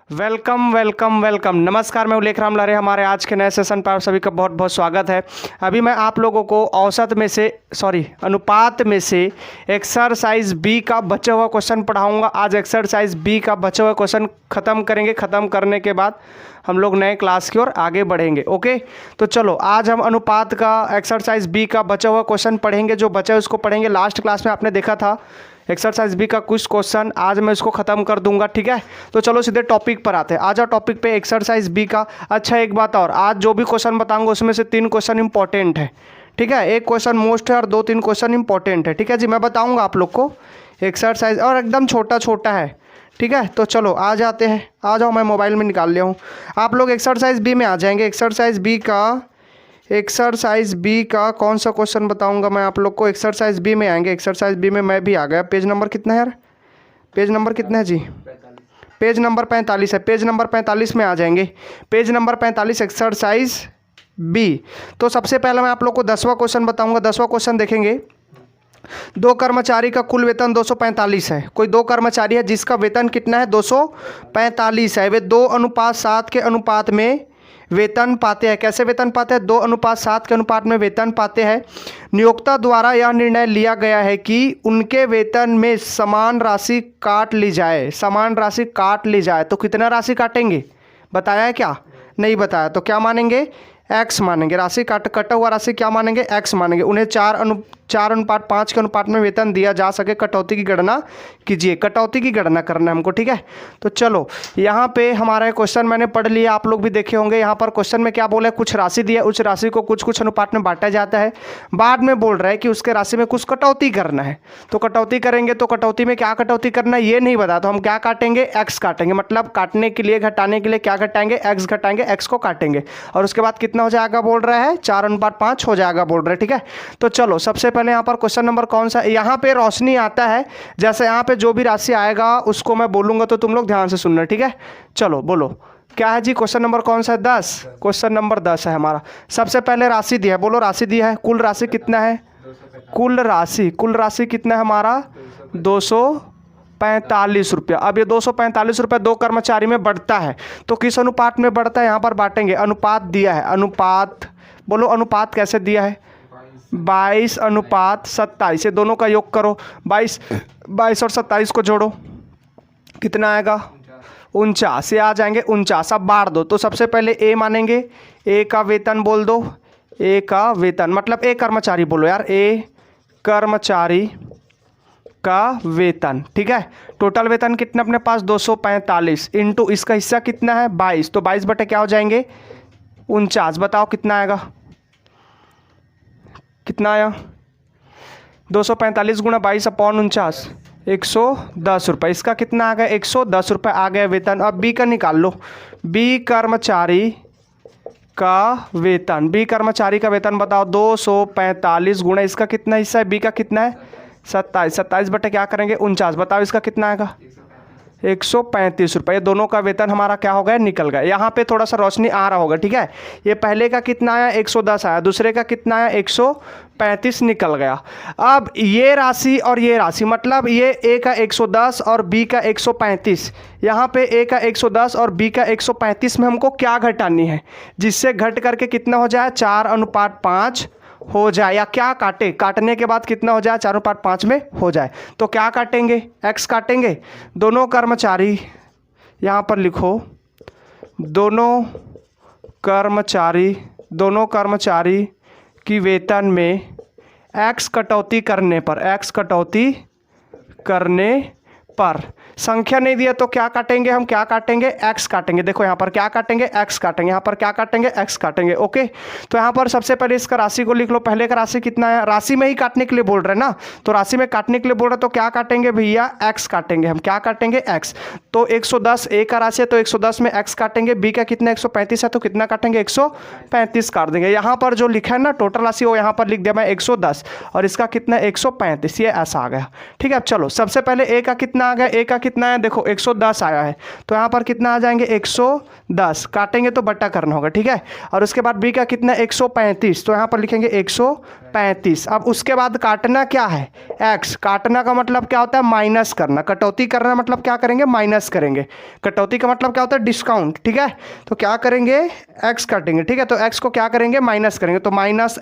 Welcome welcome welcome. नमस्कार, मैं उल्लेख राम लारे। हमारे आज के नए सेशन पर आप सभी का बहुत बहुत स्वागत है। अभी मैं आप लोगों को अनुपात में से एक्सरसाइज बी का बचा हुआ क्वेश्चन पढ़ाऊंगा। आज एक्सरसाइज बी का बचा हुआ क्वेश्चन ख़त्म करेंगे। ख़त्म करने के बाद हम लोग नए क्लास की ओर आगे बढ़ेंगे। ओके, तो चलो आज हम अनुपात का एक्सरसाइज बी का बचा हुआ क्वेश्चन पढ़ेंगे। जो बचा है उसको पढ़ेंगे। लास्ट क्लास में आपने देखा था एक्सरसाइज बी का कुछ क्वेश्चन, आज मैं इसको ख़त्म कर दूंगा। ठीक है, तो चलो सीधे टॉपिक पर आते हैं। आ जाओ टॉपिक पे, एक्सरसाइज बी का। अच्छा, एक बात और, आज जो भी क्वेश्चन बताऊंगा उसमें से 3 क्वेश्चन इंपॉर्टेंट है। ठीक है, एक क्वेश्चन मोस्ट है और 2-3 क्वेश्चन इंपॉर्टेंट है। ठीक है जी, मैं बताऊंगा आप लोग को एक्सरसाइज, और एकदम छोटा छोटा है। ठीक है, तो चलो आ जाते हैं। आ जाओ, मैं मोबाइल में निकाल लिया हूँ। आप लोग एक्सरसाइज बी में आ जाएंगे। एक्सरसाइज बी का कौन सा क्वेश्चन बताऊंगा मैं आप लोग को। एक्सरसाइज बी में आएंगे। एक्सरसाइज बी में मैं भी आ गया। पेज नंबर कितना है यार? पेज नंबर कितना है जी? पेज नंबर 45 है। पेज नंबर 45 में आ जाएंगे। Page number 45 exercise B. तो सबसे पहले मैं आप लोग को 10वां क्वेश्चन बताऊंगा। 10वां क्वेश्चन देखेंगे। 2 कर्मचारी का कुल वेतन 245 है। कोई 2 कर्मचारी है जिसका वेतन कितना है? 245 है। वे 2:7 के अनुपात में वेतन पाते हैं। कैसे वेतन पाते हैं? 2:7 के अनुपात में वेतन पाते हैं। नियोक्ता द्वारा यह निर्णय लिया गया है कि उनके वेतन में समान राशि काट ली जाए। समान राशि काट ली जाए तो कितना राशि काटेंगे? बताया है क्या? नहीं बताया। तो क्या मानेंगे? एक्स मानेंगे। राशि कटा हुआ राशि क्या मानेंगे? एक्स मानेंगे। उन्हें 4:5 के अनुपात में वेतन दिया जा सके। कटौती की गणना कीजिए। कटौती की गणना करना है हमको। ठीक है, तो चलो यहाँ पे हमारा क्वेश्चन मैंने पढ़ लिया, आप लोग भी देखे होंगे। यहाँ पर क्वेश्चन में क्या बोला है? कुछ राशि दिया, उस राशि को कुछ कुछ अनुपात में बांटा जाता है। बाद में बोल रहा है कि उसके राशि में कुछ कटौती करना है। तो कटौती करेंगे तो कटौती में क्या कटौती करना है ये नहीं बता, तो हम क्या काटेंगे? एक्स काटेंगे। मतलब काटने के लिए, घटाने के लिए क्या घटाएंगे? एक्स घटाएंगे, एक्स को काटेंगे। और उसके बाद कितना हो जाएगा बोल रहा है? 4:5 हो जाएगा बोल रहा है। ठीक है, तो चलो सबसे पहले यहाँ पर क्वेश्चन नंबर कौन सा? यहाँ पे रोशनी आता है। जैसे यहाँ पे जो भी राशि आएगा उसको मैं बोलूंगा तो तुम लोग ध्यान से सुनना। ठीक है, चलो बोलो क्या है जी? क्वेश्चन नंबर कौन सा है? 10। क्वेश्चन नंबर 10 है हमारा। सबसे पहले राशि दिया है। बोलो राशि दिया है। कुल राशि कितना है? कुल राशि कितना है हमारा? 245 रुपया। अब ये 245 रुपया 2 कर्मचारी में बढ़ता है तो किस अनुपात में बढ़ता है? यहाँ पर बांटेंगे। अनुपात दिया है। अनुपात बोलो, अनुपात कैसे दिया है? 22:27। ये दोनों का योग करो। 22 और 27 को जोड़ो, कितना आएगा? 49। ये आ जाएंगे 49। अब बांट दो। तो सबसे पहले ए मानेंगे। ए का वेतन बोल दो। ए का वेतन मतलब ए कर्मचारी बोलो यार। ए कर्मचारी का वेतन। ठीक है, टोटल वेतन कितना अपने पास? 245 इंटू इसका हिस्सा कितना है? 22। तो 22 बटे क्या हो जाएंगे? 49। बताओ कितना आएगा? कितना आया? 245 गुणा 22/49, 110 रुपये। इसका कितना आ गया? 110 रुपये आ गया वेतन। अब बी का निकाल लो। बी कर्मचारी का वेतन। बी कर्मचारी का वेतन बताओ। 245 गुणा इसका कितना हिस्सा है? बी का कितना है? 27। 27 बटे क्या करेंगे? 49। बताओ इसका कितना आएगा? 135 रुपये। दोनों का वेतन हमारा क्या हो गया? निकल गया। यहाँ पे थोड़ा सा रोशनी आ रहा होगा। ठीक है, ये पहले का कितना आया? 110 आया। दूसरे का कितना आया? 135 निकल गया। अब ये राशि और ये राशि मतलब ये ए का 110 और बी का 135। यहाँ पे ए का 110 और बी का 135 में हमको क्या घटानी है जिससे घट करके कितना हो जाए? 4:5 हो जाए। या क्या काटे? काटने के बाद कितना हो जाए? 4:5 में हो जाए। तो क्या काटेंगे? एक्स काटेंगे। दोनों कर्मचारी, यहाँ पर लिखो, दोनों कर्मचारी की वेतन में एक्स कटौती करने पर संख्या नहीं दिया तो क्या काटेंगे? हम क्या काटेंगे? एक्स काटेंगे। देखो यहाँ पर क्या काटेंगे? एक्स काटेंगे। यहाँ पर क्या काटेंगे? एक्स काटेंगे। ओके, तो यहाँ पर सबसे पहले इसका राशि को लिख लो। पहले का राशि कितना है? राशि में ही काटने के लिए बोल रहे हैं ना, तो राशि में काटने के लिए बोल रहे तो क्या काटेंगे भैया? एक्स काटेंगे। हम क्या काटेंगे? एक्स। तो 110 ए का राशि है तो 110 में एक्स काटेंगे। बी का कितना? 135 है तो कितना काटेंगे? 135 काट देंगे। यहाँ पर जो लिखा है ना टोटल राशि, वो यहाँ पर लिख दिया मैं 110 और इसका कितना? 135। ये ऐसा आ गया। ठीक है, अब चलो सबसे पहले ए का कितना आ गया? ए का कितना है, देखो 110 आया है, तो यहाँ पर कितना आ जाएंगे 110, काटेंगे तो बट्टा करना होगा, ठीक है। और उसके बाद बी का कितना 135, तो यहाँ पर लिखेंगे 135। अब उसके बाद काटना क्या है, एक्स। काटना का मतलब क्या होता है, माइनस करना। कटौती करना मतलब क्या करेंगे, माइनस करेंगे। कटौती का मतलब क्या होता है, डिस्काउंट, ठीक है। तो क्या करेंगे, एक्स काटेंगे, ठीक है। तो एक्स को क्या करेंगे, माइनस करेंगे, तो माइनस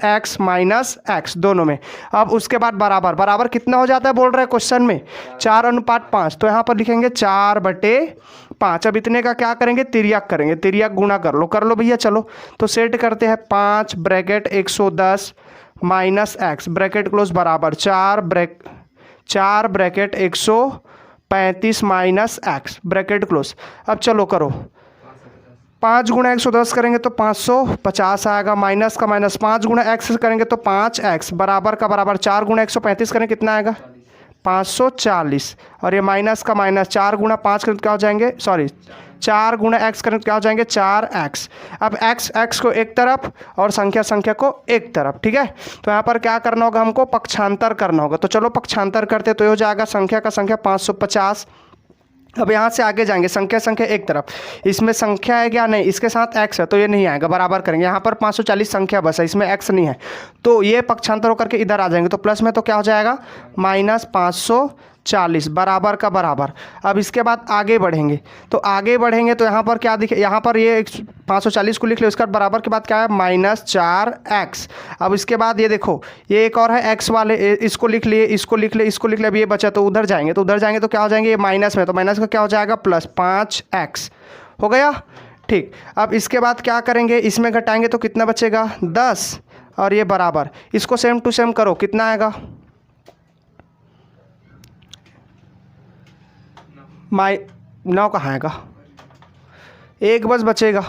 एक्स दोनों में। अब उसके बाद बराबर, बराबर कितना हो जाता है बोल रहे हैं क्वेश्चन में, 4:5, तो यहाँ पर लिखेंगे 4/5। अब इतने का क्या करेंगे, तिर्यक करेंगे, तिर्यक गुणा कर लो भैया। चलो तो सेट करते हैं, 5 bracket 110 minus x bracket close बराबर 4 bracket 135 minus x bracket close. अब चलो करो, 5 गुणा 110 करेंगे तो 550 आएगा, माइनस का माइनस, 5 गुणा एक्स करेंगे तो 5x बराबर का बराबर 4 गुणा 135 करेंगे कितना आएगा 540, और ये माइनस का माइनस, 4 गुणा 5 करें तो क्या हो जाएंगे, सॉरी 4 गुणा x करें तो क्या हो जाएंगे 4x। अब x को एक तरफ और संख्या को एक तरफ, ठीक है। तो यहाँ पर क्या करना होगा, हमको पक्षांतर करना होगा। तो चलो पक्षांतर करते, तो ये हो जाएगा संख्या का संख्या 550। अब यहाँ से आगे जाएंगे, संख्या एक तरफ, इसमें संख्या है क्या, नहीं, इसके साथ x है तो ये नहीं आएगा, बराबर करेंगे। यहाँ पर 540 संख्या बस है, इसमें x नहीं है, तो ये पक्षांतर होकर के इधर आ जाएंगे, तो प्लस में तो क्या हो जाएगा -540 बराबर का बराबर। अब इसके बाद आगे बढ़ेंगे, तो यहाँ पर क्या दिखे, यहाँ पर ये 540 को लिख ले, उसका बराबर के बाद क्या है -4x। अब इसके बाद ये देखो, ये एक और है x वाले, इसको लिख लिए, इसको लिख ले, अब ये बचा, तो उधर जाएंगे, तो क्या हो जाएंगे, ये माइनस में, तो माइनस का क्या हो जाएगा +5x हो गया, ठीक। अब इसके बाद क्या करेंगे, इसमें घटाएंगे तो कितना बचेगा 10, और ये बराबर, इसको सेम टू सेम करो, कितना आएगा 9 कहाँ आएगा, एक बस बचेगा,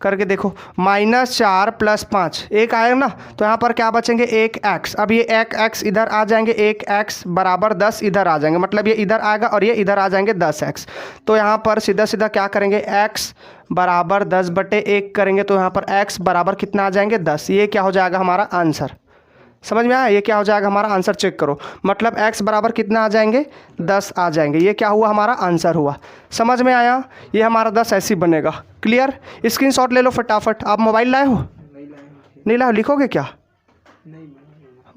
करके देखो, -4 + 5 1 आएगा ना, तो यहाँ पर क्या बचेंगे 1x। अब ये 1x इधर आ जाएंगे, 1x बराबर 10 इधर आ जाएंगे, मतलब ये इधर आएगा और ये इधर आ जाएंगे 10x। तो यहाँ पर सीधा सीधा क्या करेंगे, x बराबर 10/1 करेंगे, तो यहाँ पर x बराबर कितना आ जाएंगे 10। ये क्या हो जाएगा हमारा आंसर, समझ में आया, ये क्या हो जाएगा हमारा आंसर, चेक करो, मतलब x बराबर कितना आ जाएंगे 10 आ जाएंगे। ये क्या हुआ, हमारा आंसर हुआ, समझ में आया, ये हमारा 10 ऐसी बनेगा। क्लियर, स्क्रीनशॉट ले लो फटाफट। आप मोबाइल लाए हो, नहीं लाए, लिखोगे क्या,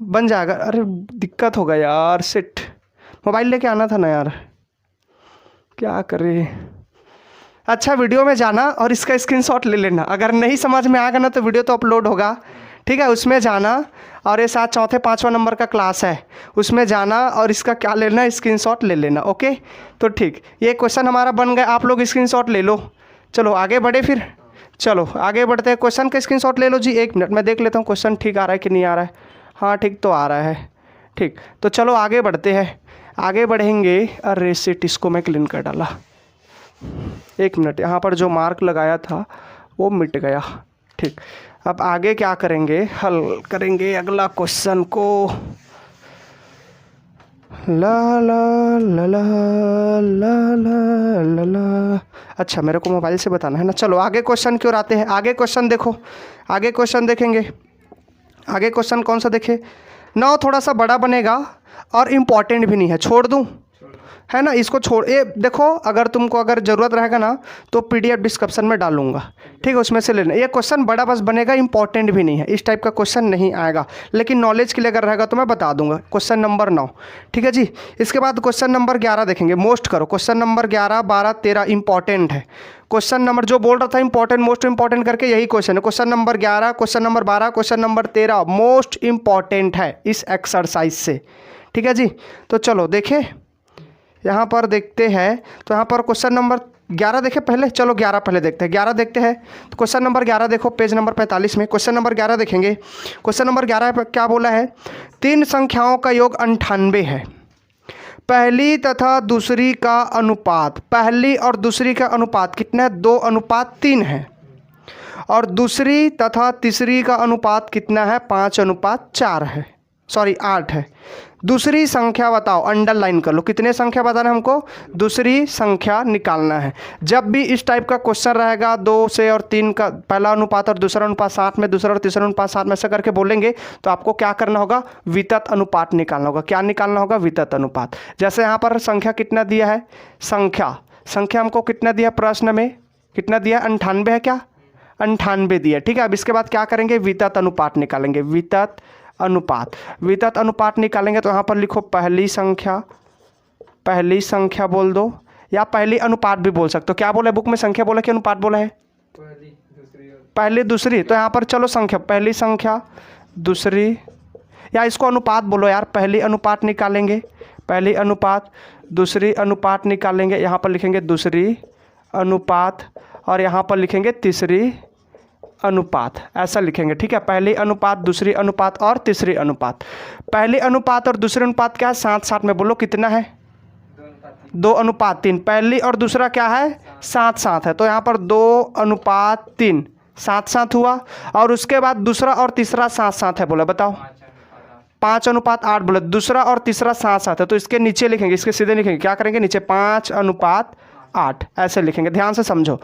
बन जाएगा, अरे दिक्कत होगा यार, सिट, मोबाइल लेके आना था ना यार, क्या करे। अच्छा, वीडियो में जाना और इसका स्क्रीनशॉट ले लेना, अगर नहीं समझ में आएगा ना तो वीडियो तो अपलोड होगा, ठीक है, उसमें जाना, और ये 7, 4, 5वां नंबर का क्लास है, उसमें जाना और इसका क्या लेना, स्क्रीनशॉट ले लेना, ओके। तो ठीक, ये क्वेश्चन हमारा बन गया, आप लोग स्क्रीनशॉट ले लो। चलो आगे बढ़े, फिर चलो आगे बढ़ते हैं, क्वेश्चन का स्क्रीनशॉट ले लो जी, 1 मिनट मैं देख लेता हूँ क्वेश्चन ठीक आ रहा है कि नहीं आ रहा है। हाँ ठीक तो आ रहा है, ठीक। तो चलो आगे बढ़ते हैं, आगे बढ़ेंगे। अरे सिट, इसको मैं क्लीन कर डाला, 1 मिनट, यहाँ पर जो मार्क लगाया था वो मिट गया, ठीक। अब आगे क्या करेंगे, हल करेंगे अगला क्वेश्चन को। ला ला ला ला ला ला ला ला। अच्छा, मेरे को मोबाइल से बताना है ना। चलो आगे क्वेश्चन की ओर आते हैं। आगे क्वेश्चन देखो, आगे क्वेश्चन देखेंगे। आगे क्वेश्चन कौन सा देखे, 9 थोड़ा सा बड़ा बनेगा और इम्पॉर्टेंट भी नहीं है, छोड़ दूँ, है ना, इसको छोड़, ये देखो, अगर तुमको अगर ज़रूरत रहेगा ना तो PDF डिस्क्रिप्शन में डालूंगा, ठीक है, उसमें से लेना। ये क्वेश्चन बड़ा बस बनेगा, इंपॉर्टेंट भी नहीं है, इस टाइप का क्वेश्चन नहीं आएगा, लेकिन नॉलेज के लिए अगर रहेगा तो मैं बता दूंगा। क्वेश्चन नंबर 9, ठीक है जी। इसके बाद क्वेश्चन नंबर 11 देखेंगे, मोस्ट करो, क्वेश्चन नंबर 11, 12, 13 इंपॉर्टेंट है। क्वेश्चन नंबर जो बोल रहा था इंपॉर्टेंट, मोस्ट इंपॉर्टेंट करके, यही क्वेश्चन है। Question number 11, question number 12, question number 13 most important है इस एक्सरसाइज से, ठीक है जी। तो चलो देखें, यहाँ पर देखते हैं, तो यहाँ पर क्वेश्चन नंबर 11 देखें पहले, चलो 11 पहले देखते हैं, 11 देखते हैं। तो क्वेश्चन नंबर 11 देखो, पेज नंबर 45 में क्वेश्चन नंबर 11 देखेंगे। क्वेश्चन नंबर 11 पर क्या बोला है, 3 संख्याओं का योग 98 है, पहली तथा दूसरी का अनुपात, पहली और दूसरी का अनुपात कितना है, 2:3 है, और दूसरी तथा तीसरी का अनुपात कितना है, 5:4 है, सॉरी 8 है। दूसरी संख्या बताओ, अंडरलाइन कर लो, कितने संख्या बताना है हमको, दूसरी संख्या निकालना है। जब भी इस टाइप का क्वेश्चन रहेगा 2 से और 3 का पहला अनुपात और दूसरा अनुपात साथ में, दूसरा और तीसरा अनुपात साथ में ऐसा करके बोलेंगे तो आपको क्या करना होगा, वितत अनुपात निकालना होगा। क्या निकालना होगा, वितत अनुपात। जैसे यहाँ पर संख्या कितना दिया है, संख्या हमको कितना दिया, प्रश्न में कितना दिया, 98 है क्या, 98 दिया, ठीक है। अब इसके बाद क्या करेंगे, वितत अनुपात निकालेंगे, वितत अनुपात निकालेंगे। तो यहाँ पर लिखो पहली संख्या बोल दो, या पहली अनुपात भी बोल सकते हो। क्या बोला बुक में, संख्या बोला कि अनुपात बोला है, पहली दूसरी। तो यहाँ पर चलो संख्या, पहली संख्या दूसरी, या इसको अनुपात बोलो यार, पहली अनुपात निकालेंगे, पहली अनुपात, दूसरी अनुपात निकालेंगे। यहाँ पर लिखेंगे दूसरी अनुपात और यहाँ पर लिखेंगे तीसरी अनुपात, ऐसा लिखेंगे, ठीक है। पहली अनुपात, दूसरी अनुपात और तीसरी अनुपात। पहली अनुपात और दूसरी अनुपात क्या है, साथ साथ में बोलो, कितना है, 2:3। पहली और दूसरा क्या है, साथ साथ है, तो यहाँ पर 2:3 साथ साथ हुआ। और उसके बाद दूसरा और तीसरा साथ साथ है, बोला बताओ, 5:8 बोले, दूसरा और तीसरा साथ साथ है, तो इसके नीचे लिखेंगे, इसके सीधे लिखेंगे, क्या करेंगे, नीचे 5:8 ऐसे लिखेंगे। ध्यान से समझो,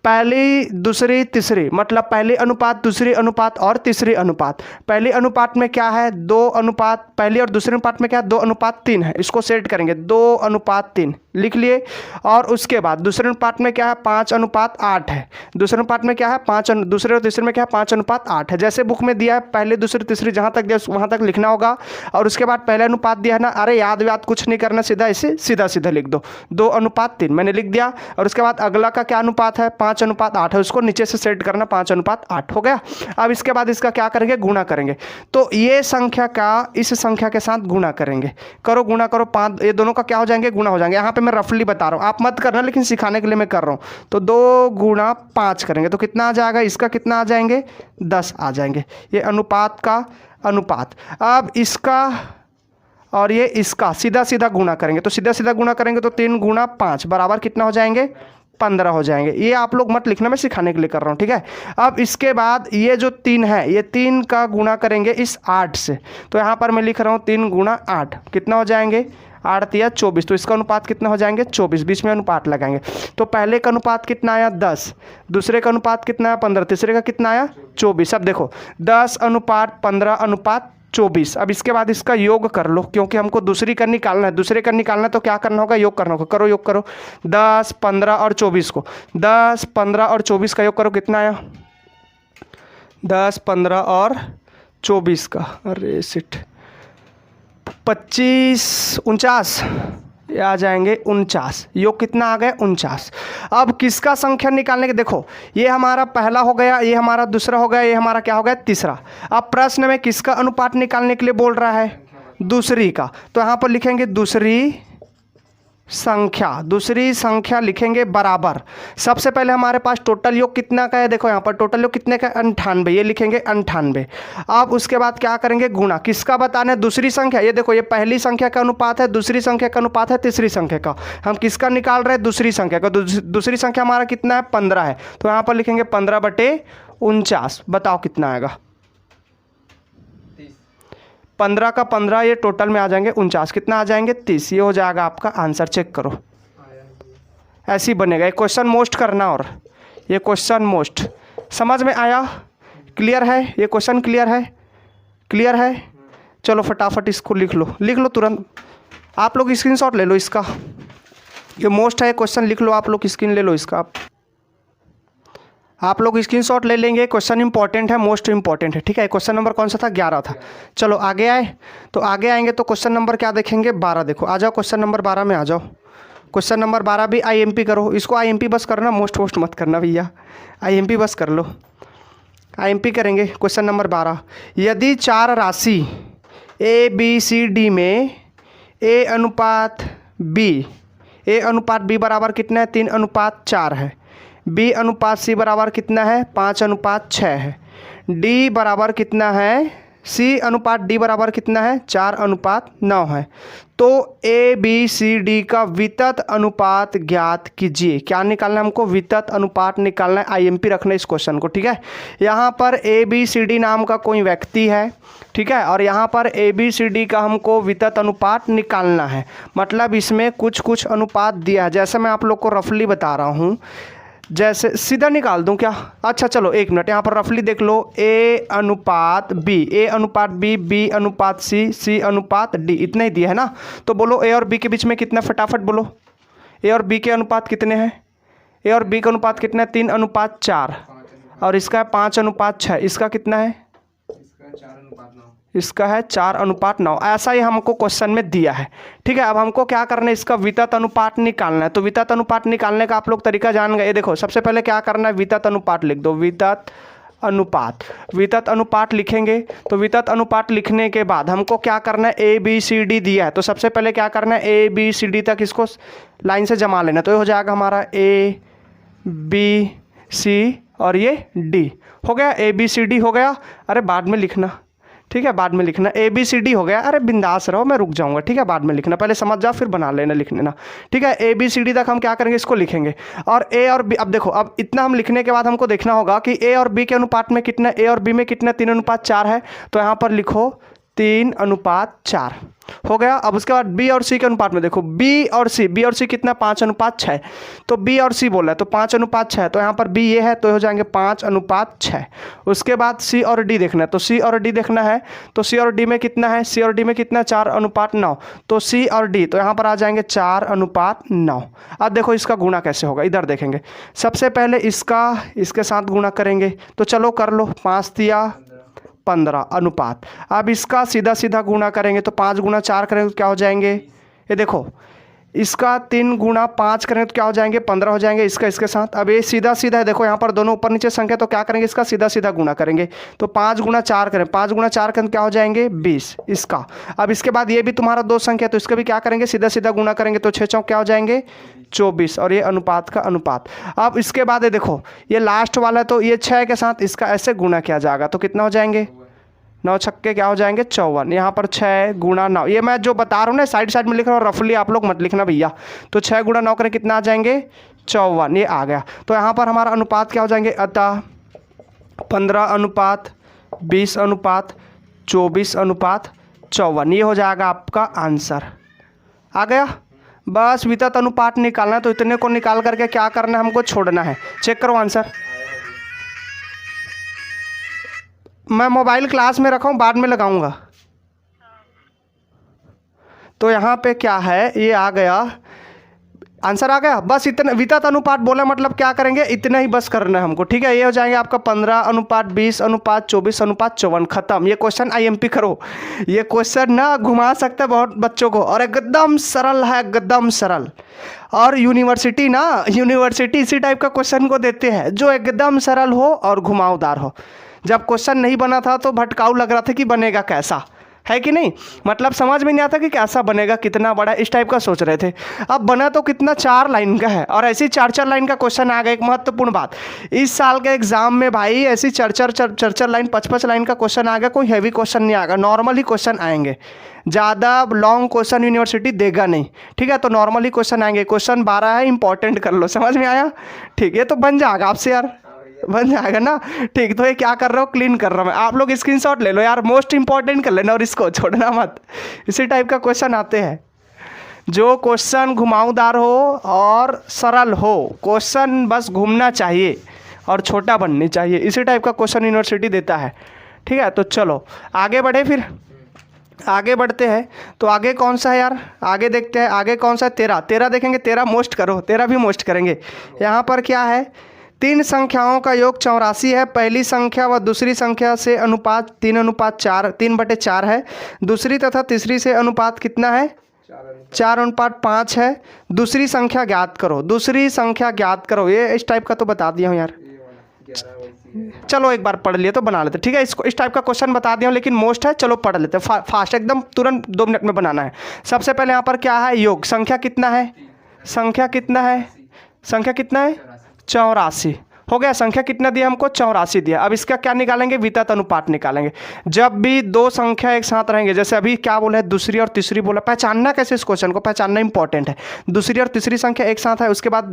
पहली दूसरी तीसरी मतलब पहली अनुपात, दूसरी अनुपात और तीसरी अनुपात। पहली अनुपात में क्या है, 2 अनुपात, पहली और दूसरे अनुपात में क्या है, 2:3 है, इसको सेट करेंगे, 2:3 लिख लिए। और उसके बाद दूसरे अनुपात में क्या है, 5:8 है, दूसरे अनुपात में क्या है, दूसरे और तीसरे में क्या है, 5:8 है। जैसे बुक में दिया है पहली दूसरी तीसरी जहाँ तक दिया वहाँ तक लिखना होगा। और उसके बाद पहले अनुपात दिया है ना, अरे याद कुछ नहीं करना, सीधा इसे सीधा लिख दो, 2:3 मैंने लिख दिया। और उसके बाद अगला का क्या अनुपात है, 5:8 है, उसको नीचे से सेट करना, 5:8 हो गया। अब इसके बाद इसका क्या करेंगे, गुणा करेंगे। तो ये संख्या का इस संख्या के साथ गुणा करेंगे, करो गुणा करो, 5, ये दोनों का क्या हो जाएंगे, गुणा हो जाएंगे। यहाँ पे मैं रफली बता रहा हूँ, आप मत करना, लेकिन सिखाने के लिए मैं कर रहा हूँ। तो 2 × 5 करेंगे तो कितना आ जाएगा, इसका कितना आ जाएंगे, 10 आ जाएंगे। ये अनुपात का अनुपात। अब इसका और ये इसका सीधा सीधा गुणा करेंगे, तो सीधा सीधा गुणा करेंगे तो 3 × 5 बराबर कितना हो जाएंगे, 15 हो जाएंगे। ये आप लोग मत लिखना, मैं सिखाने के लिए कर रहा हूँ, ठीक है। अब इसके बाद ये जो 3 है, ये 3 का गुणा करेंगे इस 8 से, तो यहाँ पर मैं लिख रहा हूँ 3 × 8 कितना हो जाएंगे, 8 या 24, तो इसका अनुपात कितना हो जाएंगे, 24, बीच में अनुपात लगाएंगे। तो पहले का अनुपात कितना आया, 10, दूसरे का अनुपात कितना आया, 15, तीसरे का कितना आया, 24। अब देखो 10:15:24। अब इसके बाद इसका योग कर लो, क्योंकि हमको दूसरी का निकालना है, दूसरे का निकालना है तो क्या करना होगा, योग करना होगा। करो योग करो, 10, 15 और 24 को, 10, 15 और 24 का योग करो, कितना आया, 10, 15 और 24 का, अरे सिट, 25, 49, ये आ जाएंगे 49, योग कितना आ गया, 49। अब किसका संख्या निकालने के, देखो ये हमारा पहला हो गया, ये हमारा दूसरा हो गया, ये हमारा क्या हो गया, तीसरा। अब प्रश्न में किसका अनुपात निकालने के लिए बोल रहा है, दूसरी का, तो यहाँ पर लिखेंगे दूसरी संख्या लिखेंगे बराबर। सबसे पहले हमारे पास टोटल योग कितना का है, देखो यहाँ पर टोटल योग कितने का, 98, ये लिखेंगे 98। अब उसके बाद क्या करेंगे, गुणा, किसका बताना है, दूसरी संख्या। ये देखो ये पहली संख्या का अनुपात है, दूसरी संख्या का अनुपात है, तीसरी संख्या का। हम किसका निकाल रहे हैं, दूसरी संख्या का। दूसरी संख्या हमारा कितना है, 15 है, तो यहाँ पर लिखेंगे 15/49। बताओ कितना आएगा, 15 का 15, ये टोटल में आ जाएंगे 49, कितना आ जाएंगे, 30। ये हो जाएगा आपका आंसर, चेक करो, ऐसे ही बनेगा। ये क्वेश्चन मोस्ट करना, और ये क्वेश्चन मोस्ट समझ में आया, क्लियर है, ये क्वेश्चन क्लियर है। चलो फटाफट इसको लिख लो तुरंत, आप लोग स्क्रीनशॉट ले लो इसका, ये मोस्ट है क्वेश्चन, लिख लो आप लोग, स्क्रीन ले लो इसका, आप लोग स्क्रीनशॉट ले लेंगे। क्वेश्चन इंपॉर्टेंट है, मोस्ट इंपॉर्टेंट है, ठीक है। क्वेश्चन नंबर कौन सा था, 11 था। चलो आगे आए, तो आगे आएंगे तो क्वेश्चन नंबर क्या देखेंगे, 12। देखो आ जाओ, क्वेश्चन नंबर 12 में आ जाओ। क्वेश्चन नंबर 12 भी IMP करो, इसको IMP बस करना, मोस्ट मत करना भैया, IMP बस कर लो। IMP करेंगे क्वेश्चन नंबर 12। यदि 4 राशि ABCD में A/B बराबर कितना है, 3/4 है, B/C बराबर कितना है, 5/6 है, D बराबर कितना है, C अनुपात D बराबर कितना है, 4:9 है। तो ABCD का वितत अनुपात ज्ञात कीजिए। क्या निकालना है हमको, वितत अनुपात निकालना है। IMP रखना इस क्वेश्चन को, ठीक है। यहाँ पर ABCD नाम का कोई व्यक्ति है, ठीक है, और यहाँ पर ABCD का हमको वितत अनुपात निकालना है। मतलब इसमें कुछ कुछ अनुपात दिया है, जैसे मैं आप लोग को रफली बता रहा हूँ। जैसे सीधा निकाल दूं क्या, अच्छा चलो 1 मिनट, यहाँ पर रफली देख लो, A अनुपात B, A अनुपात B, B अनुपात C, C अनुपात D, इतना ही दिया है ना। तो बोलो A और B के बीच में कितना, फटाफट बोलो। A और B के अनुपात कितने हैं, A और B का अनुपात कितना है, 3:4, और इसका है 5:6। इसका कितना है, इसका है 4:9। ऐसा ही हमको क्वेश्चन में दिया है, ठीक है। अब हमको क्या करना है, इसका वितत अनुपात निकालना है। तो वितत अनुपात निकालने का आप लोग तरीका जान गए। देखो सबसे पहले क्या करना है, वितत अनुपात लिख दो, वितत अनुपात। वितत अनुपात लिखेंगे तो वितत अनुपात लिखने के बाद हमको क्या करना है, ABCD दिया है, तो सबसे पहले क्या करना है, ABCD तक इसको लाइन से जमा लेना। तो ये हो जाएगा हमारा ABC और ये D हो गया, ABCD हो गया। अरे बाद में लिखना, ठीक है, बाद में लिखना। ABCD हो गया, अरे बिंदास रहो, मैं रुक जाऊंगा, ठीक है, बाद में लिखना, पहले समझ जाओ फिर बना लेना, लिख लेना, ठीक है। ABCD तक हम क्या करेंगे, इसको लिखेंगे। और A और B, अब देखो, अब इतना हम लिखने के बाद हमको देखना होगा कि A और B के अनुपात में कितना, A और B में कितना, 3:4 है। तो यहाँ पर लिखो 3:4 हो गया। अब उसके बाद B और C के अनुपात में देखो, B और C कितना, 5:6। तो B और C बोला है तो 5:6, तो यहाँ पर B ये है तो हो जाएंगे 5:6। उसके बाद C और D देखना है, तो C और D देखना है, तो C और D में कितना है, C और D में कितना, 4:9। तो C और D तो यहाँ पर आ जाएंगे 4:9। अब देखो इसका गुणा कैसे होगा, इधर देखेंगे। सबसे पहले इसका इसके साथ गुणा करेंगे, तो चलो कर लो, 5×15 अनुपात। अब इसका सीधा सीधा गुणा करेंगे, तो 5×4 करेंगे तो क्या हो जाएंगे, ये देखो, इसका 3×5 करेंगे तो क्या हो जाएंगे, 15 हो जाएंगे। इसका इसके साथ, अब ये सीधा सीधा है, देखो यहाँ पर दोनों ऊपर नीचे संख्या, तो क्या करेंगे, इसका सीधा सीधा गुणा करेंगे। तो 5×4 करें, 5×4 करें तो क्या हो जाएंगे, 20 इसका। अब इसके बाद ये भी तुम्हारा 2 संख्या, तो इसका भी क्या करेंगे, सीधा सीधा गुणा करेंगे, तो 6×4 क्या हो जाएंगे, 24, और ये अनुपात का अनुपात। अब इसके बाद ये देखो, ये लास्ट वाला है, तो ये 6 के साथ इसका ऐसे गुणा किया जाएगा, तो कितना हो जाएंगे, 9×6 क्या हो जाएंगे, 54। यहाँ पर 6×9, ये मैं जो बता रहा हूँ ना साइड साइड में लिख रहा हूँ, रफली आप लोग मत लिखना भैया। तो 6×9 करें कितना आ जाएंगे, 54, ये आ गया। तो यहाँ पर हमारा अनुपात क्या हो जाएंगे, अतः 15:20:24:54, ये हो जाएगा आपका आंसर। आ गया। बस वितत अनुपात निकालना है, तो इतने को निकाल करके क्या करना है, हमको छोड़ना है। चेक करो आंसर। मैं मोबाइल क्लास में रखा हूँ, बाद में लगाऊंगा। तो यहाँ पे क्या है, ये आ गया, आंसर आ गया। बस इतना वितत अनुपात बोला, मतलब क्या करेंगे, इतना ही बस करना है हमको, ठीक है। ये हो जाएंगे आपका 15:20:24:54, खत्म। ये क्वेश्चन IMP करो। ये क्वेश्चन ना घुमा सकता है बहुत बच्चों को, और एकदम सरल है, एकदम सरल। और यूनिवर्सिटी इसी टाइप का क्वेश्चन को देते हैं, जो एकदम सरल हो और घुमावदार हो। जब क्वेश्चन नहीं बना था तो भटकाऊ लग रहा था कि बनेगा कैसा, है कि नहीं, मतलब समझ में नहीं आता कि कैसा बनेगा, कितना बड़ा, इस टाइप का सोच रहे थे। अब बना तो कितना, 4 लाइन का है, और ऐसी 4 लाइन का क्वेश्चन आ गया। एक महत्वपूर्ण बात, इस साल के एग्जाम में भाई ऐसी 4 लाइन 5 लाइन का क्वेश्चन आ गया। कोई हैवी क्वेश्चन नहीं आएगा, नॉर्मल ही क्वेश्चन आएंगे, ज़्यादा लॉन्ग क्वेश्चन यूनिवर्सिटी देगा नहीं, ठीक है। तो नॉर्मल ही क्वेश्चन आएंगे। क्वेश्चन 12 है, इंपॉर्टेंट कर लो, समझ में आया, ठीक है। तो बन जाएगा आपसे यार, बन जाएगा ना, ठीक। तो ये क्या कर रहा हूँ, क्लीन कर रहा हूँ मैं। आप लोग स्क्रीनशॉट ले लो यार, मोस्ट इंपॉर्टेंट कर लेना और इसको छोड़ना मत। इसी टाइप का क्वेश्चन आते हैं, जो क्वेश्चन घुमावदार हो और सरल हो। क्वेश्चन बस घूमना चाहिए और छोटा बननी चाहिए, इसी टाइप का क्वेश्चन यूनिवर्सिटी देता है, ठीक है। तो चलो आगे बढ़े, फिर आगे बढ़ते हैं। तो आगे कौन सा है यार, आगे देखते हैं। आगे कौन सा है, 13 देखेंगे। 13 मोस्ट करो, 13 भी मोस्ट करेंगे। यहाँ पर क्या है, 3 संख्याओं का योग 84 है। पहली संख्या व दूसरी संख्या से अनुपात 3:4 है। दूसरी तथा तीसरी से अनुपात कितना है, 4:5 है। दूसरी संख्या ज्ञात करो, दूसरी संख्या ज्ञात करो। ये इस टाइप का तो बता दिया हूँ यार, चलो एक बार पढ़ लिए तो बना लेते, ठीक है। इसको इस टाइप का क्वेश्चन बता दिया हूँ, लेकिन मोस्ट है, चलो पढ़ लेते फास्ट, एकदम तुरंत 2 मिनट में बनाना है। सबसे पहले यहाँ पर क्या है, योग, संख्या कितना है, संख्या कितना है, संख्या कितना है, 84। हो गया। संख्या कितना दिया हमको? 84 दिया। अब इसका क्या निकालेंगे? वितत अनुपात निकालेंगे। जब भी दो संख्या एक साथ रहेंगे, जैसे अभी क्या बोला है, दूसरी और तीसरी बोला, पहचानना कैसे इस क्वेश्चन को, पहचानना इंपॉर्टेंट है। दूसरी और तीसरी संख्या एक साथ है, उसके बाद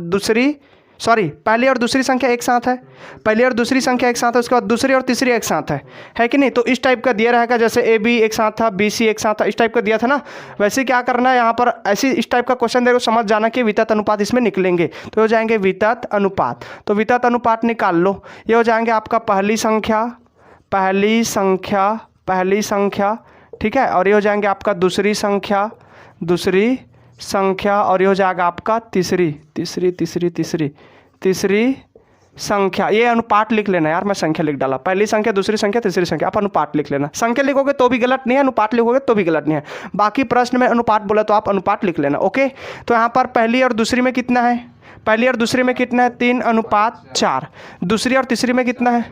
पहली और दूसरी संख्या एक साथ है, पहली और दूसरी संख्या एक साथ है, उसके बाद दूसरी और तीसरी एक साथ है कि नहीं? तो इस टाइप का दिया रहेगा, जैसे ए बी एक साथ था, बी सी एक साथ था, इस टाइप का दिया था ना। वैसे क्या करना है यहाँ पर, ऐसी इस टाइप का क्वेश्चन देखो, समझ जाना कि वितत अनुपात इसमें निकलेंगे। तो हो जाएंगे वितत अनुपात। तो वितत अनुपात निकाल लो। ये हो जाएंगे आपका पहली संख्या, ठीक है, और ये हो जाएंगे आपका दूसरी संख्या, और ये हो जाएगा आपका तीसरी संख्या। ये अनुपात लिख लेना यार, मैं संख्या लिख डाला, पहली संख्या, दूसरी संख्या, तीसरी संख्या, आप अनुपात लिख लेना। संख्या लिखोगे तो भी गलत नहीं है, अनुपात लिखोगे तो भी गलत नहीं है। बाकी प्रश्न में अनुपात बोला तो आप अनुपात लिख लेना। ओके, तो यहाँ पर पहली और दूसरी में कितना है? 3:4। दूसरी और तीसरी में कितना है?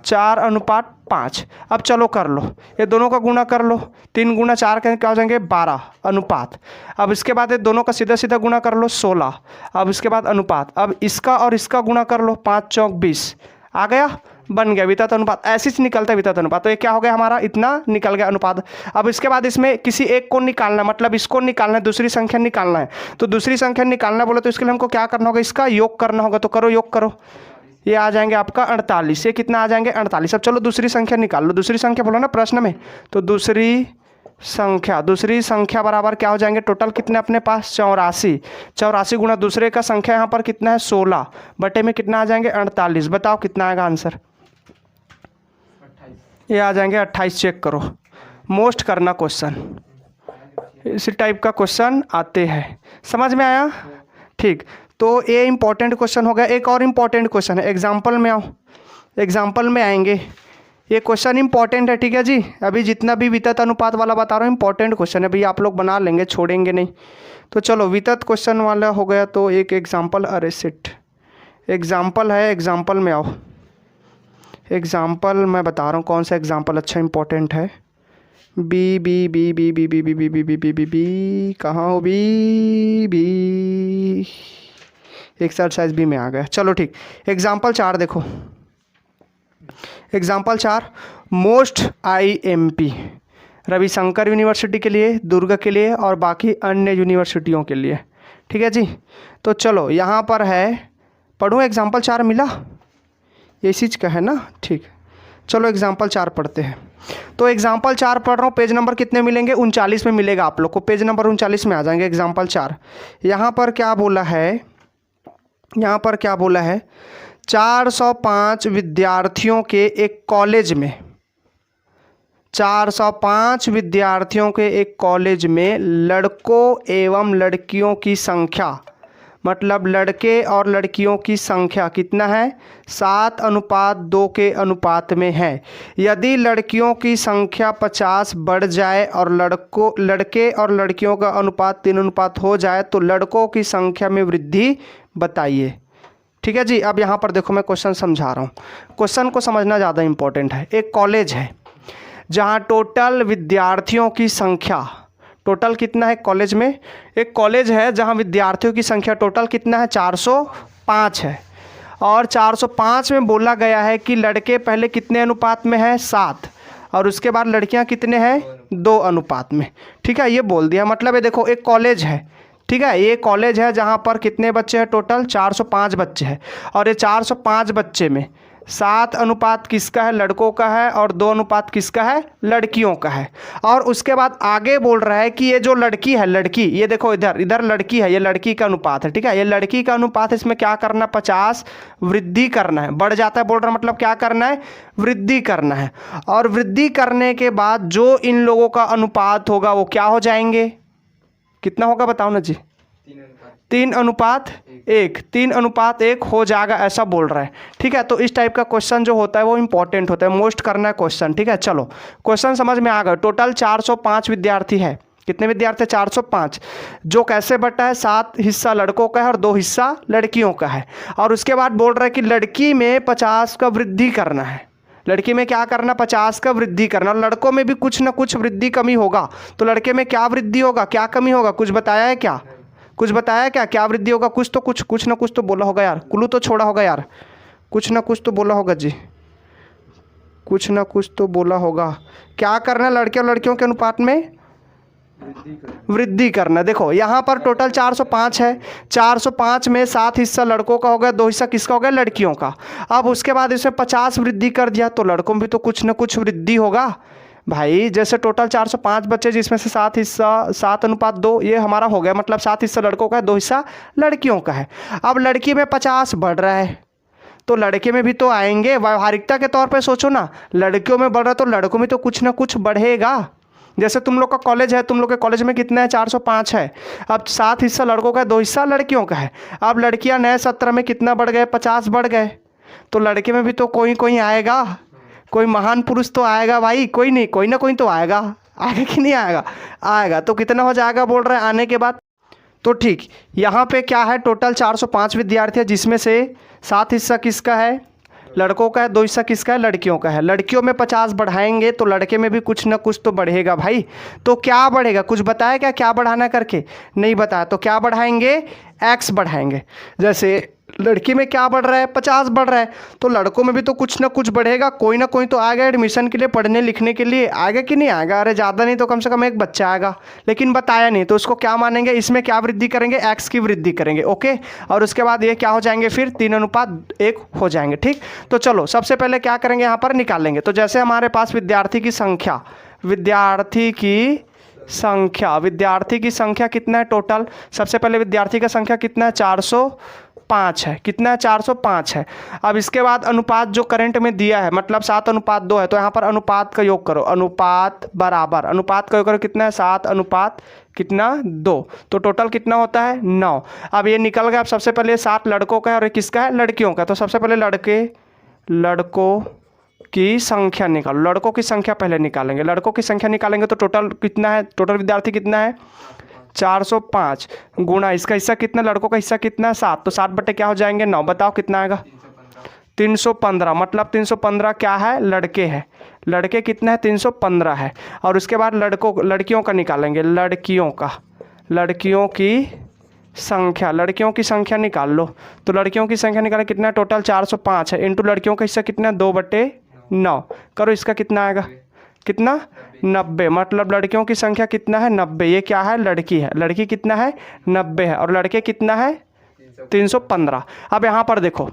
4:5। अब चलो कर लो, ये दोनों का गुणा कर लो। 3 × 4 क्या हो जाएंगे? 12 अनुपात। अब इसके बाद ये दोनों का सीधा सीधा गुणा कर लो, 16। अब इसके बाद अनुपात, अब इसका और इसका गुणा कर लो, 5 × 4 = 20। आ गया, बन गया वितत अनुपात। ऐसे ही निकलता है वितत अनुपात। तो ये क्या हो गया हमारा? इतना निकल गया अनुपात। अब इसके बाद इसमें किसी एक को निकालना, मतलब इसको निकालना है, दूसरी संख्या निकालना है। तो दूसरी संख्या निकालना बोले तो इसके लिए हमको क्या करना होगा? इसका योग करना होगा। तो करो, योग करो। ये आ जाएंगे आपका 48। ये कितना आ जाएंगे? 48। अब चलो दूसरी संख्या निकाल लो। दूसरी संख्या बोलो ना प्रश्न में, तो दूसरी संख्या बराबर क्या हो जाएंगे? टोटल कितने अपने पास? 84 गुणा दूसरे का संख्या यहाँ पर कितना है? 16 बटे में कितना आ जाएंगे? 48। बताओ कितना आएगा आंसर? ये आ जाएंगे 28। चेक करो, मोस्ट करना क्वेश्चन, इसी टाइप का क्वेश्चन आते हैं। समझ में आया? ठीक, तो ये इंपॉर्टेंट क्वेश्चन हो गया। एक और इम्पॉर्टेंट क्वेश्चन है, एग्जाम्पल में आओ, एग्जाम्पल में आएंगे। ये क्वेश्चन इंपॉर्टेंट है, ठीक है जी। अभी जितना भी वितत अनुपात वाला बता रहा हूँ इंपॉर्टेंट क्वेश्चन है भैया, आप लोग बना लेंगे, छोड़ेंगे नहीं। तो चलो वितत क्वेश्चन वाला हो गया, तो एक एग्जाम्पल, अरे सिट, एग्जाम्पल है, एग्जाम्पल में आओ। एग्जाम्पल मैं बता रहा हूँ कौन सा एग्जाम्पल अच्छा इंपॉर्टेंट है। B B B B B B B B B B B B B कहाँ हो? बी एक्सरसाइज बी में आ गया। चलो ठीक, एग्जाम्पल 4 देखो। Example 4, most IMP Ravishankar university के लिए, दुर्ग के लिए और बाकी अन्य यूनिवर्सिटियों के लिए, ठीक है जी। तो चलो यहाँ पर है, पढ़ूँ एग्जाम्पल 4 मिला? ये चीज़ का है ना, ठीक। चलो एग्जाम्पल 4 पढ़ते हैं। तो एग्जाम्पल 4 पढ़ रहा हूँ, पेज नंबर कितने मिलेंगे? 39 में मिलेगा आप लोग को, पेज नंबर 39 में आ जाएंगे एग्जाम्पल 4। यहाँ पर क्या बोला है? 405 विद्यार्थियों के एक कॉलेज में, 405 विद्यार्थियों के एक कॉलेज में लड़कों एवं लड़कियों की संख्या, मतलब लड़के और लड़कियों की संख्या कितना है? 7:2 के अनुपात में है। यदि लड़कियों की संख्या 50 बढ़ जाए और लड़के और लड़कियों का अनुपात 3 हो जाए तो लड़कों की संख्या में वृद्धि बताइए। ठीक है जी। अब यहाँ पर देखो, मैं क्वेश्चन समझा रहा हूँ, क्वेश्चन को समझना ज़्यादा इंपॉर्टेंट है। एक कॉलेज है जहाँ टोटल विद्यार्थियों की संख्या, टोटल कितना है कॉलेज में? एक कॉलेज है जहाँ विद्यार्थियों की संख्या टोटल कितना है? 405 है। और 405 में बोला गया है कि लड़के पहले कितने अनुपात में है? 7, और उसके बाद लड़कियाँ कितने हैं? 2 अनुपात में। ठीक है, ये बोल दिया। मतलब ये देखो, एक कॉलेज है, ठीक है, ये कॉलेज है जहाँ पर कितने बच्चे हैं? टोटल 405 बच्चे हैं। और ये 405 बच्चे में 7 अनुपात किसका है? लड़कों का है, और 2 अनुपात किसका है? लड़कियों का है। और उसके बाद आगे बोल रहा है कि ये जो लड़की है, लड़की, ये देखो इधर लड़की है, ये लड़की का अनुपात है, ठीक है, ये लड़की का अनुपात है। इसमें क्या करना? 50 वृद्धि करना है। बढ़ जाता है बोल रहा, मतलब क्या करना है? वृद्धि करना है। और वृद्धि करने के बाद जो इन लोगों का अनुपात होगा वो क्या हो जाएंगे? कितना होगा बताओ ना जी? 3:1। 3:1 हो जाएगा, ऐसा बोल रहा है। ठीक है, तो इस टाइप का क्वेश्चन जो होता है वो इंपॉर्टेंट होता है, मोस्ट करना है क्वेश्चन। ठीक है, चलो क्वेश्चन समझ में आ गया। टोटल 405 विद्यार्थी है। कितने विद्यार्थी? 405। जो कैसे बटा है? 7 हिस्सा लड़कों का है और 2 हिस्सा लड़कियों का है। और उसके बाद बोल रहा है कि लड़की में 50 का वृद्धि करना है। लड़की में क्या करना? 50 का वृद्धि करना। और लड़कों में भी कुछ ना कुछ वृद्धि कमी होगा, तो लड़के में क्या वृद्धि होगा, क्या कमी होगा? कुछ बताया है क्या? कुछ बताया क्या? क्या वृद्धि होगा? कुछ ना कुछ तो बोला होगा यार, कुल्लू तो छोड़ा होगा यार, कुछ ना कुछ तो बोला होगा जी, कुछ ना कुछ तो बोला होगा। क्या करना है लड़के और लड़कियों के अनुपात में? वृद्धि करना। देखो यहाँ पर टोटल 405 है, 405 में 7 हिस्सा लड़कों का हो गया, 2 हिस्सा किसका हो गया? लड़कियों का। अब उसके बाद इसमें 50 वृद्धि कर दिया तो लड़कों में भी तो कुछ ना कुछ वृद्धि होगा भाई। जैसे टोटल 405 बच्चे जिसमें से 7 हिस्सा 7:2 ये हमारा हो गया, मतलब 7 हिस्सा लड़कों का है, 2 हिस्सा लड़कियों का है। अब लड़की में 50 बढ़ रहा है तो लड़के में भी तो आएंगे। व्यवहारिकता के तौर पे सोचो ना, लड़कियों में बढ़ रहा है तो लड़कों में तो कुछ ना कुछ बढ़ेगा। जैसे तुम लोग का कॉलेज है, तुम लोग के कॉलेज में कितना है? 405 है। अब 7 हिस्सा लड़कों का है, 2 हिस्सा लड़कियों का है। अब लड़कियां नए सत्र में कितना बढ़ गए? 50 बढ़ गए। तो लड़के में भी तो कोई कोई आएगा, कोई महान पुरुष तो आएगा भाई, कोई नहीं कोई ना कोई तो आएगा। आएगा कि नहीं आएगा? आएगा। तो कितना हो जाएगा बोल रहे हैं आने के बाद? तो ठीक, यहाँ पे क्या है? टोटल 405 विद्यार्थी है जिसमें से 7 हिस्सा किसका है? लड़कों का है, 2 हिस्सा किसका है? लड़कियों का है। लड़कियों में 50 बढ़ाएंगे तो लड़के में भी कुछ ना कुछ तो बढ़ेगा भाई। तो क्या बढ़ेगा? कुछ बताया क्या? क्या बढ़ाना करके? नहीं बताया। तो क्या बढ़ाएंगे? एक्स बढ़ाएंगे। जैसे लड़की में क्या बढ़ रहा है? 50 बढ़ रहा है तो लड़कों में भी तो कुछ ना कुछ बढ़ेगा, कोई ना कोई तो आएगा एडमिशन के लिए, पढ़ने लिखने के लिए। आएगा कि नहीं आएगा? अरे ज़्यादा नहीं तो कम से कम एक बच्चा आएगा, लेकिन बताया नहीं तो उसको क्या मानेंगे? इसमें क्या वृद्धि करेंगे? एक्स की वृद्धि करेंगे। ओके, और उसके बाद ये क्या हो जाएंगे? फिर 3:1 हो जाएंगे। ठीक, तो चलो सबसे पहले क्या करेंगे? यहाँ पर निकालेंगे। तो जैसे हमारे पास विद्यार्थी की संख्या, विद्यार्थी की संख्या कितना है टोटल? सबसे पहले विद्यार्थी का संख्या कितना है? 405 है। कितना है? 405 है। अब इसके बाद अनुपात जो करंट में दिया है, मतलब 7:2 है, तो यहाँ पर अनुपात का योग करो। अनुपात बराबर, अनुपात का योग करो कितना है? 7:2। तो टोटल कितना होता है? 9। अब ये निकल गया। अब सबसे पहले 7 लड़कों का है और ये किसका है? लड़कियों का। तो सबसे पहले लड़कों की संख्या निकालो। लड़कों की संख्या पहले निकालेंगे। लड़कों की संख्या निकालेंगे तो टोटल कितना है? टोटल विद्यार्थी कितना है? 405 गुणा इसका हिस्सा कितना? लड़कों का हिस्सा कितना है? 7। तो 7 बटे क्या हो जाएंगे? 9। बताओ कितना आएगा? 315। मतलब 315 क्या है? लड़के हैं। लड़के कितना है? 315 है। और उसके बाद लड़कियों का निकालेंगे। लड़कियों की संख्या निकाल लो। तो लड़कियों की संख्या निकालें, कितना टोटल? 405 है, इंटू लड़कियों का हिस्सा कितना? 2/9 करो। इसका कितना आएगा? कितना? 90। मतलब लड़कियों की संख्या कितना है? 90। ये क्या है? लड़की है। लड़की कितना है? 90 है। और लड़के कितना है? 315। अब यहाँ पर देखो,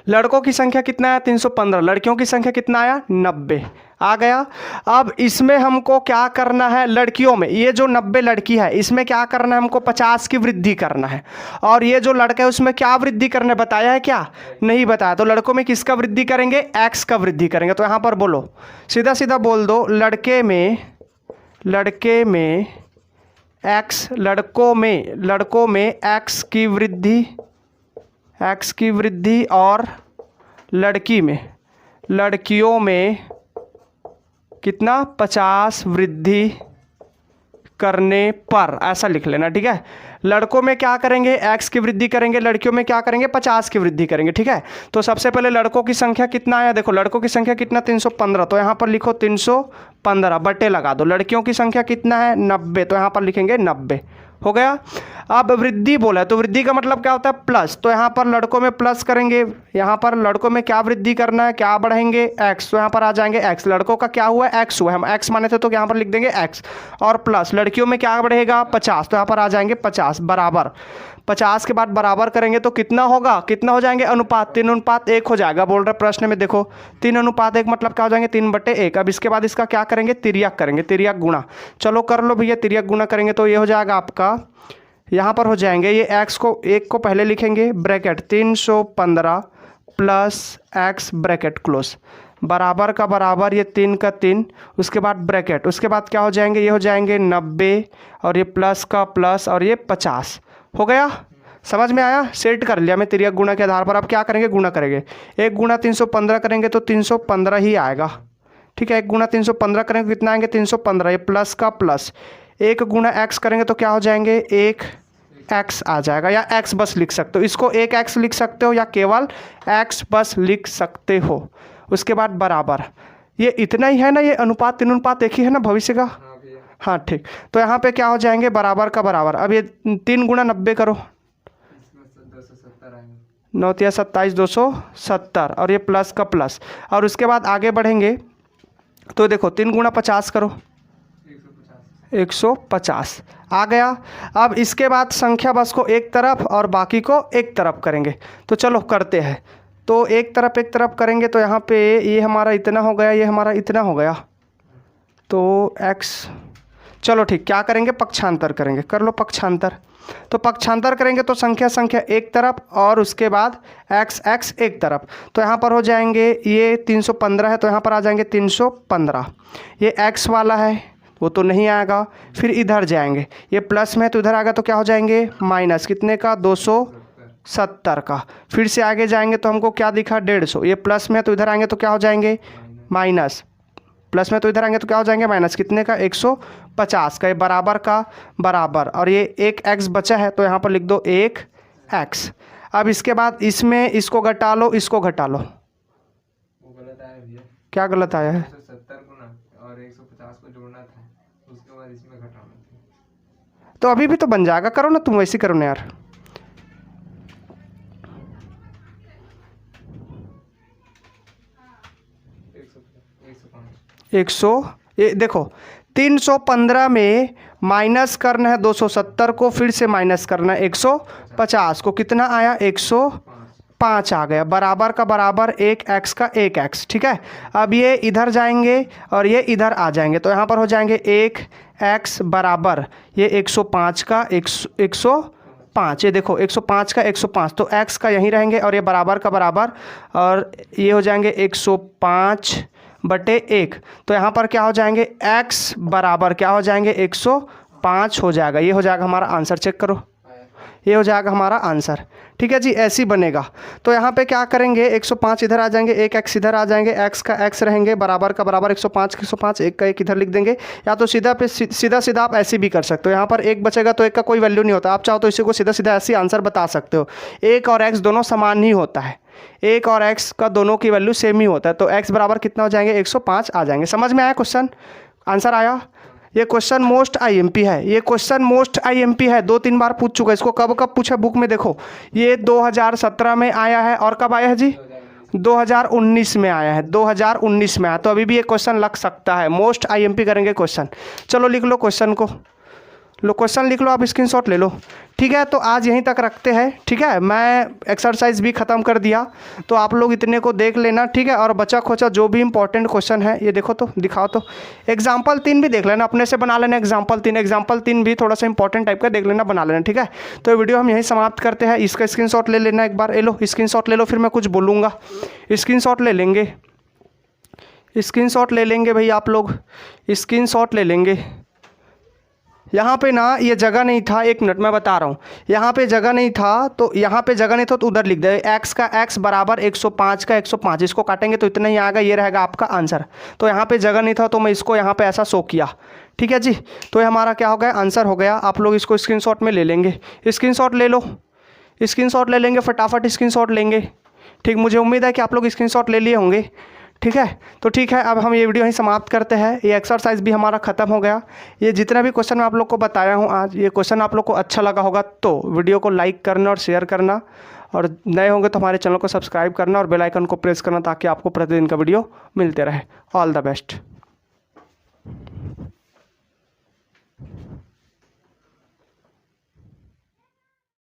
लड़कों की संख्या कितना है? 315। लड़कियों की संख्या कितना आया? 90 आ गया। अब इसमें हमको क्या करना है? लड़कियों में ये जो 90 लड़की है इसमें क्या करना है? हमको 50 की वृद्धि करना है। और ये जो लड़का है उसमें क्या वृद्धि करना है? बताया है क्या? नहीं बताया। तो लड़कों में किसका वृद्धि करेंगे? एक्स का वृद्धि करेंगे। तो यहाँ पर बोलो, सीधा सीधा बोल दो, लड़के में एक्स, लड़कों में एक्स की वृद्धि और लड़कियों में कितना? 50 वृद्धि करने पर, ऐसा लिख लेना। ठीक है, लड़कों में क्या करेंगे? एक्स की वृद्धि करेंगे, लड़कियों में क्या करेंगे? 50 की वृद्धि करेंगे। ठीक है, तो सबसे पहले लड़कों की संख्या कितना आया? देखो लड़कों की संख्या कितना? 315। तो यहाँ पर लिखो 315 बटे लगा दो। लड़कियों की संख्या कितना है? 90। तो यहाँ पर लिखेंगे 90। हो गया। अब वृद्धि बोला है तो वृद्धि का मतलब क्या होता है? प्लस। तो यहाँ पर लड़कों में प्लस करेंगे। यहाँ पर लड़कों में क्या वृद्धि करना है? क्या बढ़ाएंगे? एक्स। तो यहाँ पर आ जाएंगे एक्स। लड़कों का क्या हुआ? एक्स हुआ। हम एक्स माने थे तो यहाँ पर लिख देंगे एक्स। और प्लस लड़कियों में क्या बढ़ेगा? 50। तो यहाँ पर आ जाएंगे 50 बराबर। 50 के बाद बराबर करेंगे तो कितना होगा? कितना हो जाएंगे? अनुपात 3:1 हो जाएगा। बोल रहे प्रश्न में देखो 3:1 मतलब क्या हो जाएंगे? 3/1। अब इसके बाद इसका क्या करेंगे? तिर्यक करेंगे। तिर्यक गुणा। चलो कर लो भैया, तिर्यक गुणा करेंगे तो ये हो जाएगा आपका, यहाँ पर हो जाएंगे ये एक्स को, एक को पहले लिखेंगे bracket 315 plus x bracket close, बराबर का बराबर, ये 3 का 3, उसके बाद ब्रैकेट, उसके बाद क्या हो जाएंगे? ये हो जाएंगे 90 और ये प्लस का प्लस और ये 50। हो गया? समझ में आया? सेट कर लिया मैं तिर्यक गुणा के आधार पर। अब क्या करेंगे? गुणा करेंगे। 1 गुणा 315 करेंगे तो 315 ही आएगा। ठीक है, 1 गुणा 315 करेंगे कितना आएंगे? 315। ये प्लस का प्लस, 1 गुणा एक्स करेंगे तो क्या हो जाएंगे? 1 एक्स आ जाएगा, या एक्स बस लिख सकते हो इसको, 1 एक्स लिख सकते हो या केवल एक्स बस लिख सकते हो। उसके बाद बराबर, ये इतना ही है ना, ये अनुपात 3:1 ही है ना भविष्य का? हाँ ठीक। तो यहाँ पे क्या हो जाएंगे? बराबर का बराबर। अब ये 3 गुणा 90 करो, 9 तिया 27 270 और ये प्लस का प्लस। और उसके बाद आगे बढ़ेंगे तो देखो 3 गुणा 50 करो 150 आ गया। अब इसके बाद संख्या बस को एक तरफ और बाकी को एक तरफ करेंगे। तो चलो करते हैं। तो एक तरफ करेंगे तो यहाँ पे ये हमारा इतना हो गया, ये हमारा इतना हो गया। तो x, चलो ठीक, क्या करेंगे, पक्षांतर करेंगे। कर लो पक्षांतर। तो पक्षांतर करेंगे तो संख्या एक तरफ और उसके बाद x एक तरफ। तो यहाँ पर हो जाएंगे, ये 315 है तो यहाँ पर आ जाएंगे 315। ये x वाला है वो तो नहीं आएगा। फिर इधर जाएंगे, ये प्लस में है तो इधर आएगा तो क्या हो जाएंगे माइनस, कितने का 270 का। फिर से आगे जाएंगे तो हमको क्या दिखा 150। ये प्लस में है तो इधर आएंगे तो क्या हो जाएंगे माइनस, प्लस में तो इधर आएंगे तो क्या हो जाएंगे माइनस, कितने का 150 का। ये बराबर का बराबर और ये एक x बचा है तो यहाँ पर लिख दो 1x। अब इसके बाद इसमें इसको घटा लो, इसको घटा लो। वो गलत आया भैया। क्या गलत आया है? 170 गुना और 150 को जोड़ना था, उसके बाद इसमें घटाना था। तो अभी भी तो बन जाएगा, करो ना तुम, वैसे करो ना यार। 100, ये देखो 315 में माइनस करना है 270 को, फिर से माइनस करना है 150 को। कितना आया 105 आ गया। बराबर का बराबर 1x का 1x। ठीक है, अब ये इधर जाएंगे और ये इधर आ जाएंगे तो यहाँ पर हो जाएंगे 1x बराबर ये 105 का 105। ये देखो 105 का 105 तो x का यहीं रहेंगे और ये बराबर का बराबर और ये हो जाएंगे 105 बटे 1। तो यहाँ पर क्या हो जाएंगे x बराबर क्या हो जाएंगे 105 हो जाएगा। ये हो जाएगा हमारा आंसर। चेक करो, ये हो जाएगा हमारा आंसर। ठीक है जी, ऐसे ही बनेगा। तो यहाँ पे क्या करेंगे 105 इधर आ जाएंगे, 1x इधर आ जाएंगे, x का x रहेंगे बराबर का बराबर 105 का 105, 1 का 1 इधर लिख देंगे। या तो सीधा आप ऐसे भी कर सकते हो। यहाँ पर 1 बचेगा तो 1 का कोई वैल्यू नहीं होता। आप चाहो तो इसी को सीधा ऐसे आंसर बता सकते हो। 1 और x दोनों समान ही होता है, 1 और x का दोनों की वैल्यू सेम ही होता है। तो x बराबर कितना हो जाएंगे 105 आ जाएंगे। समझ में आया क्वेश्चन? आंसर आया? ये क्वेश्चन मोस्ट आईएमपी है, ये क्वेश्चन मोस्ट आईएमपी है, 2-3 बार पूछ चुका है। इसको कब पूछा बुक में देखो, ये 2017 में आया है और कब आया है जी 2019 में आया है, 2019 में आया। तो अभी भी ये क्वेश्चन लग सकता है। मोस्ट आईएमपी करेंगे क्वेश्चन। चलो लिख लो क्वेश्चन को, लो क्वेश्चन लिख लो, आप स्क्रीनशॉट ले लो। ठीक है, तो आज यहीं तक रखते हैं। ठीक है, मैं एक्सरसाइज भी ख़त्म कर दिया तो आप लोग इतने को देख लेना। ठीक है, और बचा खोचा जो भी इंपॉर्टेंट क्वेश्चन है ये देखो, तो दिखाओ। तो एग्जाम्पल 3 भी देख लेना, अपने से बना लेना। एग्जाम्पल 3 भी थोड़ा सा इंपॉर्टेंट टाइप का देख लेना, बना लेना। ठीक है, तो वीडियो हम यहीं समाप्त करते हैं। इसका स्क्रीनशॉट ले लेना एक बार। ले लो स्क्रीनशॉट ले लो, फिर मैं कुछ बोलूँगा। स्क्रीनशॉट ले लेंगे, स्क्रीनशॉट ले लेंगे भाई, आप लोग स्क्रीनशॉट ले लेंगे। यहाँ पे ना ये जगह नहीं था, 1 मिनट मैं बता रहा हूँ। यहाँ पे जगह नहीं था तो यहाँ पे जगह नहीं था तो उधर लिख दे x का x बराबर 105 का 105। इसको काटेंगे तो इतना ही आएगा, ये रहेगा आपका आंसर। तो यहाँ पे जगह नहीं था तो मैं इसको यहाँ पे ऐसा शो किया। ठीक है जी, तो ये हमारा क्या हो गया, आंसर हो गया। आप लोग इसको स्क्रीनशॉट में ले लेंगे, स्क्रीनशॉट ले लो, स्क्रीनशॉट ले लेंगे, फटाफट स्क्रीनशॉट लेंगे। ठीक, मुझे उम्मीद है कि आप लोग स्क्रीनशॉट ले लिए होंगे। ठीक है, तो ठीक है, अब हम ये वीडियो यहीं समाप्त करते हैं। ये एक्सरसाइज भी हमारा ख़त्म हो गया। ये जितना भी क्वेश्चन मैं आप लोग को बताया हूँ आज, ये क्वेश्चन आप लोग को अच्छा लगा होगा तो वीडियो को लाइक करना और शेयर करना, और नए होंगे तो हमारे चैनल को सब्सक्राइब करना और बेल आइकन को प्रेस करना ताकि आपको प्रतिदिन का वीडियो मिलते रहे। All the best.